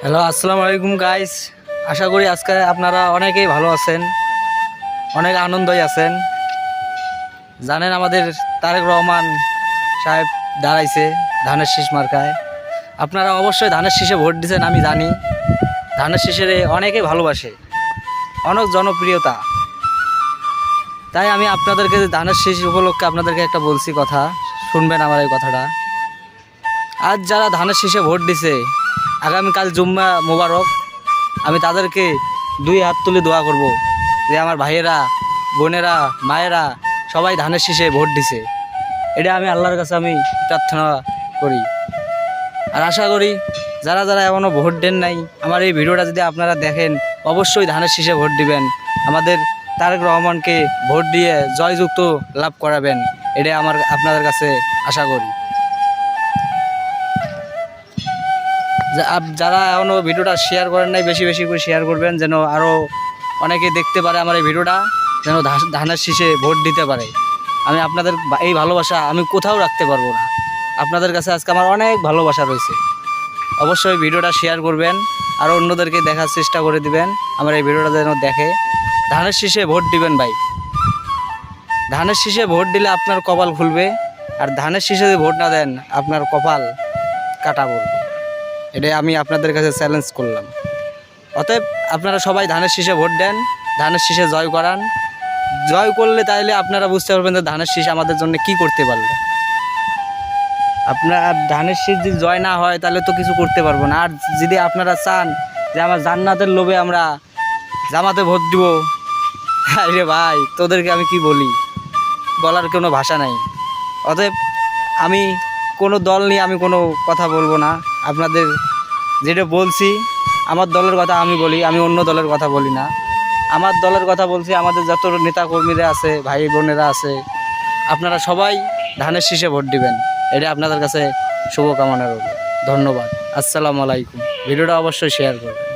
Hello, আসসালামু আলাইকুম guys. আশা করি আজকে আপনারা অনেকেই ভালো আছেন, অনেক আনন্দই আছেন। জানেন আমাদের তারেক রহমান সাহেব দাঁড়াইছে ধানের শীষ মার্কায়। আপনারা অবশ্যই ধানের শীষে ভোট দিয়েছেন, আমি জানি। ধানের শীষের অনেকেই ভালোবাসে, অনেক জনপ্রিয়তা। তাই আমি আপনাদেরকে ধানের শীষ উপলক্ষে আপনাদেরকে একটা বলছি কথা, শুনবেন আমার এই কথাটা। আজ যারা ধানের শীষে ভোট দিছে, আগামীকাল জুম্মা মোবারক, আমি তাদেরকে দুই হাত তুলে দোয়া করব যে আমার ভাইয়েরা, বোনেরা, মায়েরা সবাই ধানের শীষে ভোট দিছে। এটা আমি আল্লাহর কাছে আমি প্রার্থনা করি। আর আশা করি যারা যারা এখনও ভোট দেন নাই, আমার এই ভিডিওটা যদি আপনারা দেখেন, অবশ্যই ধানের শীষে ভোট দিবেন। আমাদের তারেক রহমানকে ভোট দিয়ে জয়যুক্ত লাভ করাবেন, এটা আপনাদের কাছে আশা করি। যারা এখনও ভিডিওটা শেয়ার করেন নাই, বেশি বেশি করে শেয়ার করবেন, যেন আরও অনেকে দেখতে পারে আমার এই ভিডিওটা, যেন ধানের শীষে ভোট দিতে পারে। আমি আপনাদের এই ভালোবাসা আমি কোথাও রাখতে পারবো না। আপনাদের কাছে আজকে আমার অনেক ভালোবাসা রয়েছে। অবশ্যই ভিডিওটা শেয়ার করবেন, আর অন্যদেরকে দেখার চেষ্টা করে দিবেন আমার এই ভিডিওটা যেন দেখে। ধানের শীষে ভোট দিবেন ভাই। ধানের শীষে ভোট দিলে আপনার কপাল খুলবে, আর ধানের শীষে যদি ভোট না দেন, আপনার কপাল কাটা পড়বে। এটাই আমি আপনাদের কাছে চ্যালেঞ্জ করলাম। অতএব আপনারা সবাই ধানের শীষে ভোট দেন, ধানের শীষে জয় করান। জয় করলে তাইলে আপনারা বুঝতে পারবেন যে ধানের শীষ আমাদের জন্য কি করতে পারলো। আপনার ধানের শীষ যদি জয় না হয় তাহলে তো কিছু করতে পারবো না। আর যদি আপনারা চান যে আমার জান্নাতের লোভে আমরা জামাতে ভোট দিব, আরে ভাই তোদেরকে আমি কি বলি, বলার কোনো ভাষা নাই। অতএব আমি কোনো দল নিয়ে আমি কোনো কথা বলবো না। আপনাদের যেটা বলছি, আমার দলের কথা আমি বলি, আমি অন্য দলের কথা বলি না। আমার দলের কথা বলছি, আমাদের যত নেতাকর্মীরা আছে, ভাই বোনেরা আছে, আপনারা সবাই ধানের শীষে ভোট দিবেন। এটা আপনাদের কাছে শুভকামনা রইল। ধন্যবাদ। আসসালামু আলাইকুম। ভিডিওটা অবশ্যই শেয়ার করবেন।